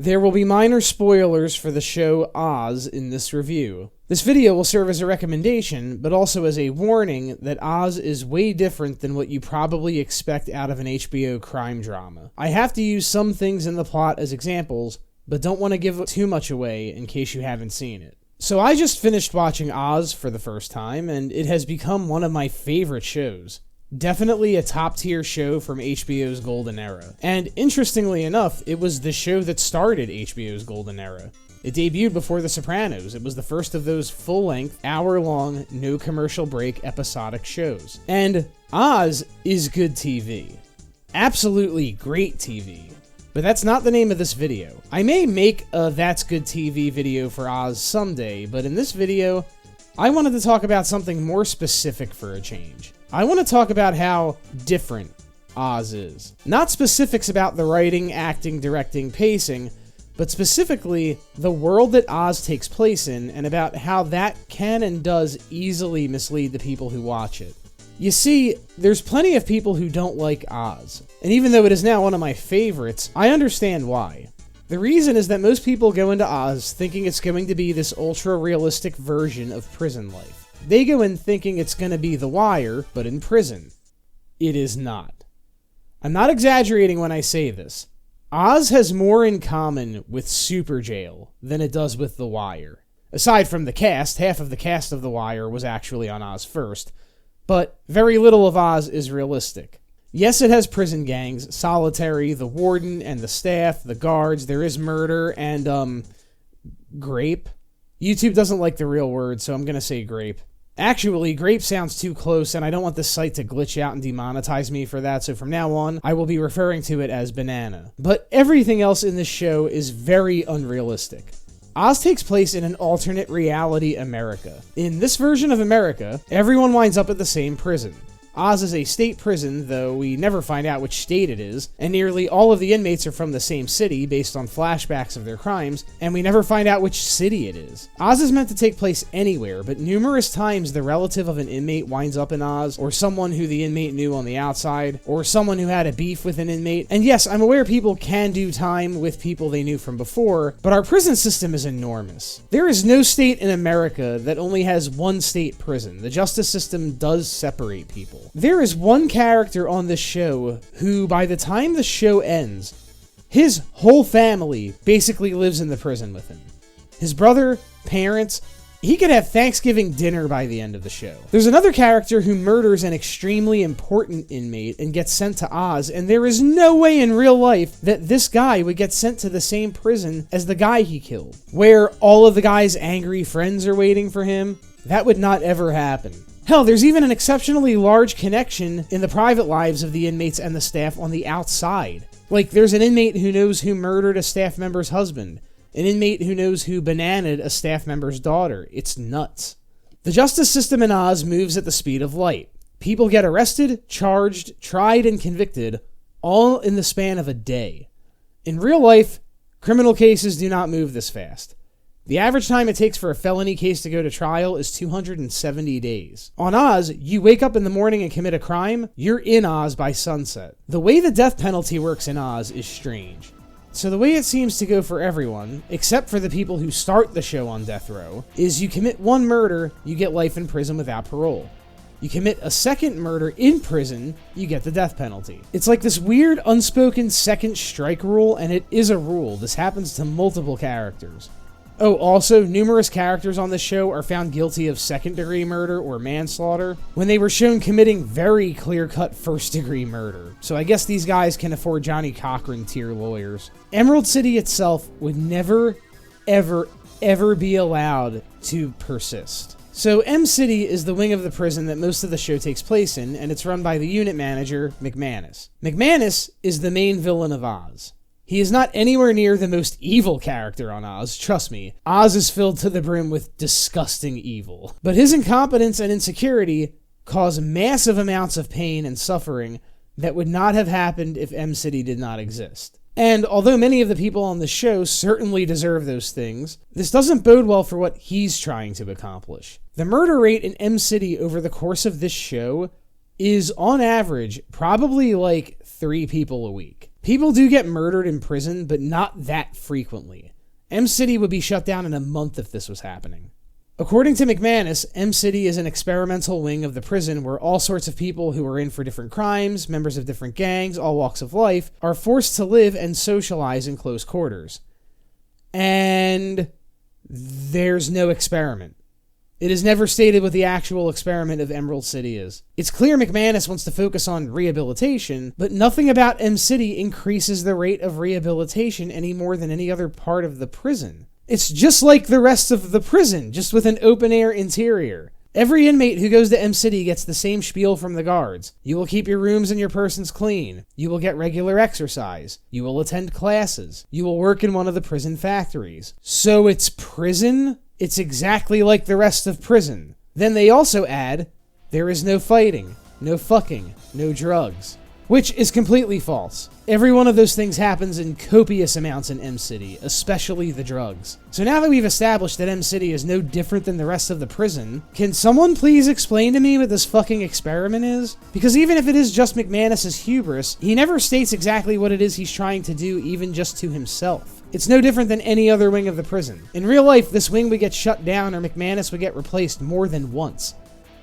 There will be minor spoilers for the show Oz in this review. This video will serve as a recommendation, but also as a warning that Oz is way different than what you probably expect out of an HBO crime drama. I have to use some things in the plot as examples, but don't want to give too much away in case you haven't seen it. So I just finished watching Oz for the first time, and it has become one of my favorite shows. Definitely a top-tier show from HBO's golden era. And interestingly enough, it was the show that started HBO's golden era. It debuted before The Sopranos. It was the first of those full-length, hour-long, no-commercial break episodic shows. And Oz is good TV. Absolutely great TV. But that's not the name of this video. I may make a That's Good TV video for Oz someday, but in this video, I wanted to talk about something more specific for a change. I want to talk about how different Oz is. Not specifics about the writing, acting, directing, pacing, but specifically the world that Oz takes place in and about how that can and does easily mislead the people who watch it. You see, there's plenty of people who don't like Oz, and even though it is now one of my favorites, I understand why. The reason is that most people go into Oz thinking it's going to be this ultra-realistic version of prison life. They go in thinking it's going to be The Wire, but in prison. It is not. I'm not exaggerating when I say this. Oz has more in common with Super Jail than it does with The Wire. Aside from the cast, half of the cast of The Wire was actually on Oz first, but very little of Oz is realistic. Yes, it has prison gangs, Solitary, the warden and the staff, the guards, there is murder, and, grape. YouTube doesn't like the real word, so I'm gonna say grape. Actually, grape sounds too close, and I don't want this site to glitch out and demonetize me for that, so from now on, I will be referring to it as banana. But everything else in this show is very unrealistic. Oz takes place in an alternate reality America. In this version of America, everyone winds up at the same prison. Oz is a state prison, though we never find out which state it is, and nearly all of the inmates are from the same city based on flashbacks of their crimes, and we never find out which city it is. Oz is meant to take place anywhere, but numerous times the relative of an inmate winds up in Oz, or someone who the inmate knew on the outside, or someone who had a beef with an inmate. And yes, I'm aware people can do time with people they knew from before, but our prison system is enormous. There is no state in America that only has one state prison. The justice system does separate people. There is one character on this show who, by the time the show ends, his whole family basically lives in the prison with him. His brother, parents, he could have Thanksgiving dinner by the end of the show. There's another character who murders an extremely important inmate and gets sent to Oz, and there is no way in real life that this guy would get sent to the same prison as the guy he killed, where all of the guy's angry friends are waiting for him. That would not ever happen. Hell, there's even an exceptionally large connection in the private lives of the inmates and the staff on the outside. Like, there's an inmate who knows who murdered a staff member's husband, an inmate who knows who bananaed a staff member's daughter. It's nuts. The justice system in Oz moves at the speed of light. People get arrested, charged, tried, and convicted, all in the span of a day. In real life, criminal cases do not move this fast. The average time it takes for a felony case to go to trial is 270 days. On Oz, you wake up in the morning and commit a crime, you're in Oz by sunset. The way the death penalty works in Oz is strange. So the way it seems to go for everyone, except for the people who start the show on death row, is you commit one murder, you get life in prison without parole. You commit a second murder in prison, you get the death penalty. It's like this weird unspoken second strike rule, and it is a rule. This happens to multiple characters. Oh, also, numerous characters on this show are found guilty of second-degree murder or manslaughter when they were shown committing very clear-cut first-degree murder. So I guess these guys can afford Johnny Cochran-tier lawyers. Emerald City itself would never, ever, ever be allowed to persist. So M City is the wing of the prison that most of the show takes place in, and it's run by the unit manager, McManus. McManus is the main villain of Oz. He is not anywhere near the most evil character on Oz, trust me. Oz is filled to the brim with disgusting evil. But his incompetence and insecurity cause massive amounts of pain and suffering that would not have happened if M City did not exist. And although many of the people on the show certainly deserve those things, this doesn't bode well for what he's trying to accomplish. The murder rate in M City over the course of this show is, on average, probably like 3 people a week. People do get murdered in prison, but not that frequently. M-City would be shut down in a month if this was happening. According to McManus, M-City is an experimental wing of the prison where all sorts of people who are in for different crimes, members of different gangs, all walks of life, are forced to live and socialize in close quarters. And there's no experiment. It is never stated what the actual experiment of Emerald City is. It's clear McManus wants to focus on rehabilitation, but nothing about M-City increases the rate of rehabilitation any more than any other part of the prison. It's just like the rest of the prison, just with an open-air interior. Every inmate who goes to M-City gets the same spiel from the guards. You will keep your rooms and your persons clean. You will get regular exercise. You will attend classes. You will work in one of the prison factories. So it's prison? It's exactly like the rest of prison. Then they also add, there is no fighting, no fucking, no drugs. Which is completely false. Every one of those things happens in copious amounts in M-City, especially the drugs. So now that we've established that M-City is no different than the rest of the prison, can someone please explain to me what this fucking experiment is? Because even if it is just McManus's hubris, he never states exactly what it is he's trying to do, even just to himself. It's no different than any other wing of the prison. In real life, this wing would get shut down or McManus would get replaced more than once.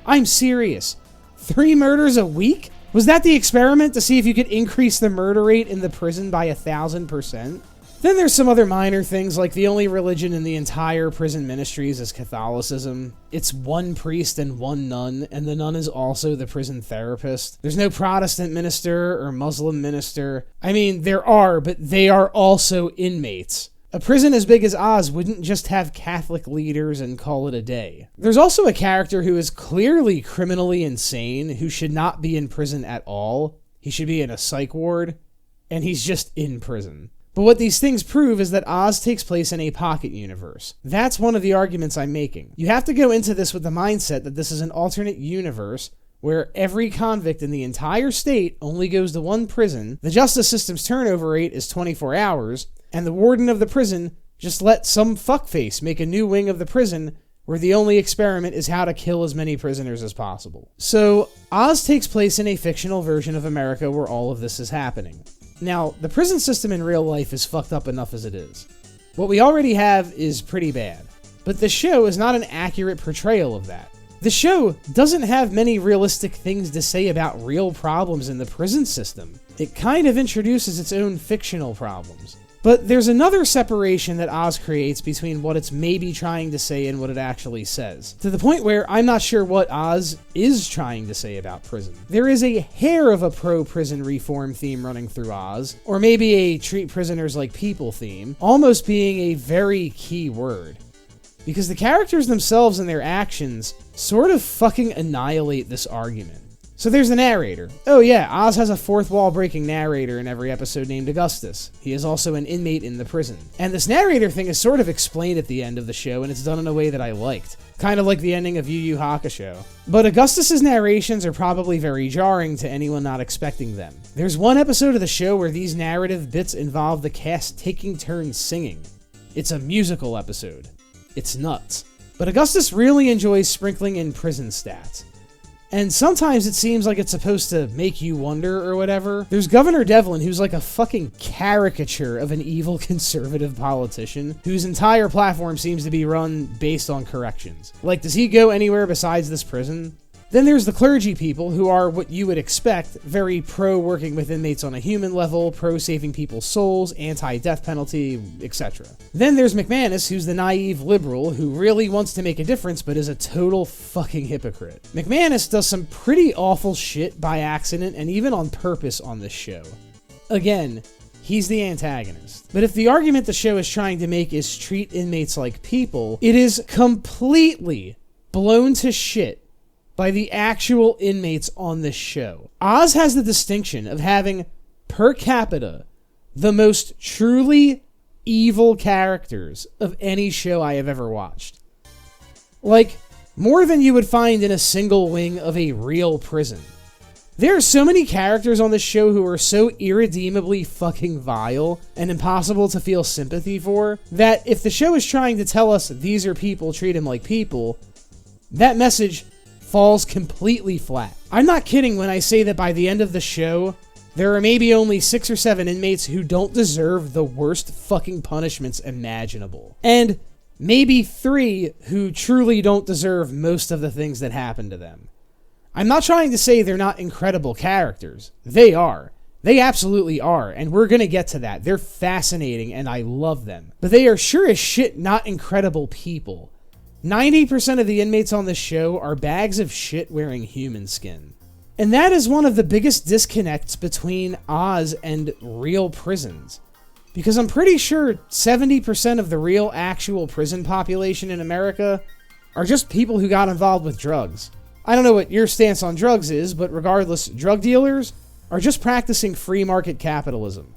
I'm serious. 3 murders a week? Was that the experiment to see if you could increase the murder rate in the prison by 1,000%? Then there's some other minor things, like the only religion in the entire prison ministries is Catholicism. It's 1 priest and 1 nun, and the nun is also the prison therapist. There's no Protestant minister or Muslim minister. I mean, there are, but they are also inmates. A prison as big as Oz wouldn't just have Catholic leaders and call it a day. There's also a character who is clearly criminally insane, who should not be in prison at all. He should be in a psych ward, and he's just in prison. But what these things prove is that Oz takes place in a pocket universe. That's one of the arguments I'm making. You have to go into this with the mindset that this is an alternate universe where every convict in the entire state only goes to 1 prison, the justice system's turnover rate is 24 hours, and the warden of the prison just let some fuckface make a new wing of the prison where the only experiment is how to kill as many prisoners as possible. So, Oz takes place in a fictional version of America where all of this is happening. Now, the prison system in real life is fucked up enough as it is. What we already have is pretty bad. But the show is not an accurate portrayal of that. The show doesn't have many realistic things to say about real problems in the prison system. It kind of introduces its own fictional problems. But there's another separation that Oz creates between what it's maybe trying to say and what it actually says, to the point where I'm not sure what Oz is trying to say about prison. There is a hair of a pro-prison reform theme running through Oz, or maybe a treat prisoners like people theme, almost being a very key word. Because the characters themselves and their actions sort of fucking annihilate this argument. So there's the narrator. Oh yeah, Oz has a 4th wall breaking narrator in every episode named Augustus. He is also an inmate in the prison. And this narrator thing is sort of explained at the end of the show, and it's done in a way that I liked. Kind of like the ending of Yu Yu Hakusho. But Augustus's narrations are probably very jarring to anyone not expecting them. There's one episode of the show where these narrative bits involve the cast taking turns singing. It's a musical episode. It's nuts. But Augustus really enjoys sprinkling in prison stats. And sometimes it seems like it's supposed to make you wonder or whatever. There's Governor Devlin, who's like a fucking caricature of an evil conservative politician whose entire platform seems to be run based on corrections. Like, does he go anywhere besides this prison? Then there's the clergy people, who are what you would expect, very pro-working with inmates on a human level, pro-saving people's souls, anti-death penalty, etc. Then there's McManus, who's the naive liberal who really wants to make a difference but is a total fucking hypocrite. McManus does some pretty awful shit by accident and even on purpose on this show. Again, he's the antagonist. But if the argument the show is trying to make is treat inmates like people, it is completely blown to shit by the actual inmates on this show. Oz has the distinction of having, per capita, the most truly evil characters of any show I have ever watched. Like, more than you would find in a single wing of a real prison. There are so many characters on this show who are so irredeemably fucking vile and impossible to feel sympathy for, that if the show is trying to tell us these are people, treat them like people, that message falls completely flat. I'm not kidding when I say that by the end of the show, there are maybe only 6 or 7 inmates who don't deserve the worst fucking punishments imaginable. And maybe 3 who truly don't deserve most of the things that happen to them. I'm not trying to say they're not incredible characters. They are. They absolutely are, and we're gonna get to that. They're fascinating, and I love them. But they are sure as shit not incredible people. 90% of the inmates on this show are bags of shit wearing human skin. And that is one of the biggest disconnects between Oz and real prisons. Because I'm pretty sure 70% of the real actual prison population in America are just people who got involved with drugs. I don't know what your stance on drugs is, but regardless, drug dealers are just practicing free market capitalism.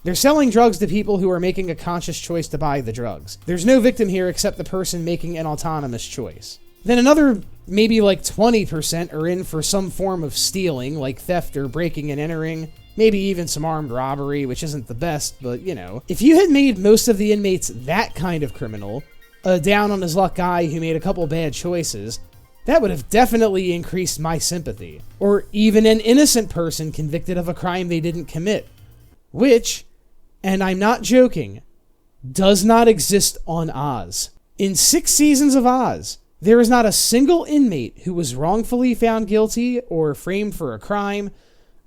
They're selling drugs to people who are making a conscious choice to buy the drugs. There's no victim here except the person making an autonomous choice. Then another maybe like 20% are in for some form of stealing, like theft or breaking and entering, maybe even some armed robbery, which isn't the best, but you know. If you had made most of the inmates that kind of criminal, a down-on-his-luck guy who made a couple bad choices, that would have definitely increased my sympathy. Or even an innocent person convicted of a crime they didn't commit, which, and I'm not joking, does not exist on Oz. In 6 seasons of Oz, there is not a single inmate who was wrongfully found guilty or framed for a crime,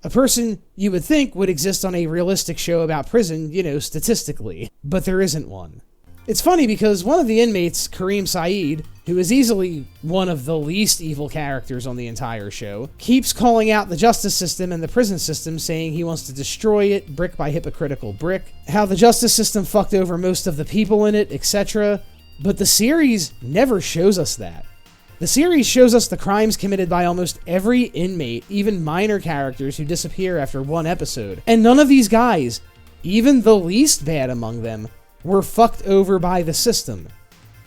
a person you would think would exist on a realistic show about prison, you know, statistically. But there isn't one. It's funny because one of the inmates, Kareem Saeed, who is easily one of the least evil characters on the entire show, keeps calling out the justice system and the prison system, saying he wants to destroy it brick by hypocritical brick, how the justice system fucked over most of the people in it, etc. But the series never shows us that. The series shows us the crimes committed by almost every inmate, even minor characters who disappear after 1 episode. And none of these guys, even the least bad among them, were fucked over by the system.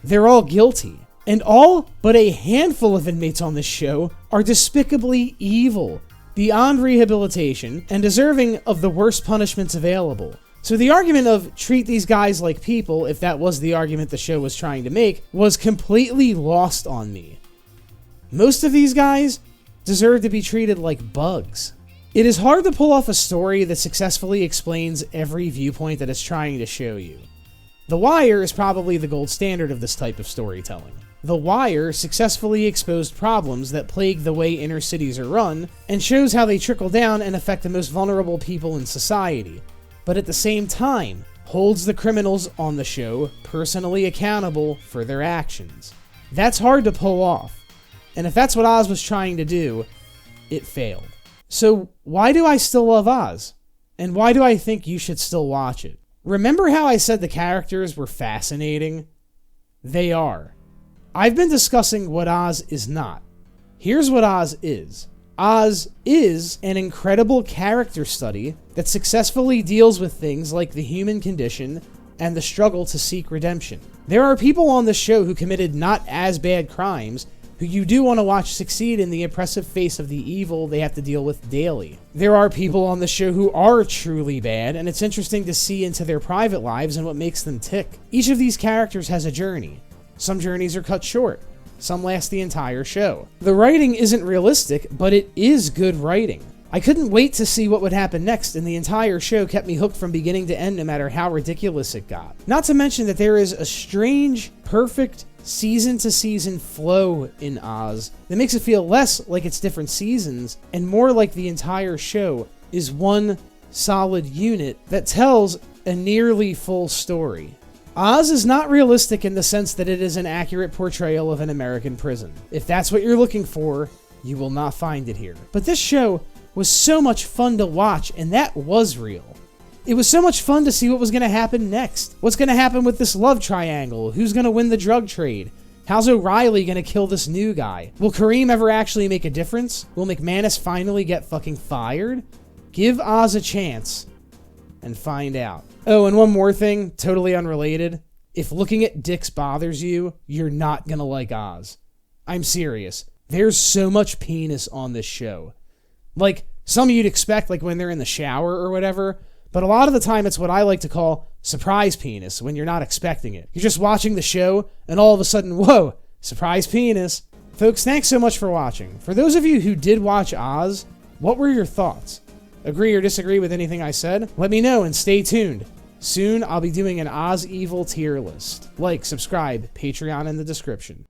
They're all guilty. And all but a handful of inmates on this show are despicably evil, beyond rehabilitation, and deserving of the worst punishments available. So the argument of treat these guys like people, if that was the argument the show was trying to make, was completely lost on me. Most of these guys deserve to be treated like bugs. It is hard to pull off a story that successfully explains every viewpoint that it's trying to show you. The Wire is probably the gold standard of this type of storytelling. The Wire successfully exposed problems that plague the way inner cities are run, and shows how they trickle down and affect the most vulnerable people in society, but at the same time, holds the criminals on the show personally accountable for their actions. That's hard to pull off, and if that's what Oz was trying to do, it failed. So why do I still love Oz? And why do I think you should still watch it? Remember how I said the characters were fascinating? They are. I've been discussing what Oz is not. Here's what Oz is. Oz is an incredible character study that successfully deals with things like the human condition and the struggle to seek redemption. There are people on this show who committed not as bad crimes who you do want to watch succeed in the oppressive face of the evil they have to deal with daily. There are people on the show who are truly bad, and it's interesting to see into their private lives and what makes them tick. Each of these characters has a journey. Some journeys are cut short. Some last the entire show. The writing isn't realistic, but it is good writing. I couldn't wait to see what would happen next, and the entire show kept me hooked from beginning to end no matter how ridiculous it got. Not to mention that there is a strange, perfect, season-to-season flow in Oz that makes it feel less like it's different seasons and more like the entire show is one solid unit that tells a nearly full story. Oz is not realistic in the sense that it is an accurate portrayal of an American prison. If that's what you're looking for, you will not find it here. But this show was so much fun to watch, and that was real. It was so much fun to see what was going to happen next. What's going to happen with this love triangle? Who's going to win the drug trade? How's O'Reilly going to kill this new guy? Will Kareem ever actually make a difference? Will McManus finally get fucking fired? Give Oz a chance and find out. Oh, and one more thing, totally unrelated. If looking at dicks bothers you, you're not going to like Oz. I'm serious. There's so much penis on this show. Like, some you'd expect, like when they're in the shower or whatever, but a lot of the time it's what I like to call surprise penis when you're not expecting it. You're just watching the show, and all of a sudden, whoa, surprise penis. Folks, thanks so much for watching. For those of you who did watch Oz, what were your thoughts? Agree or disagree with anything I said? Let me know and stay tuned. Soon, I'll be doing an Oz Evil tier list. Like, subscribe, Patreon in the description.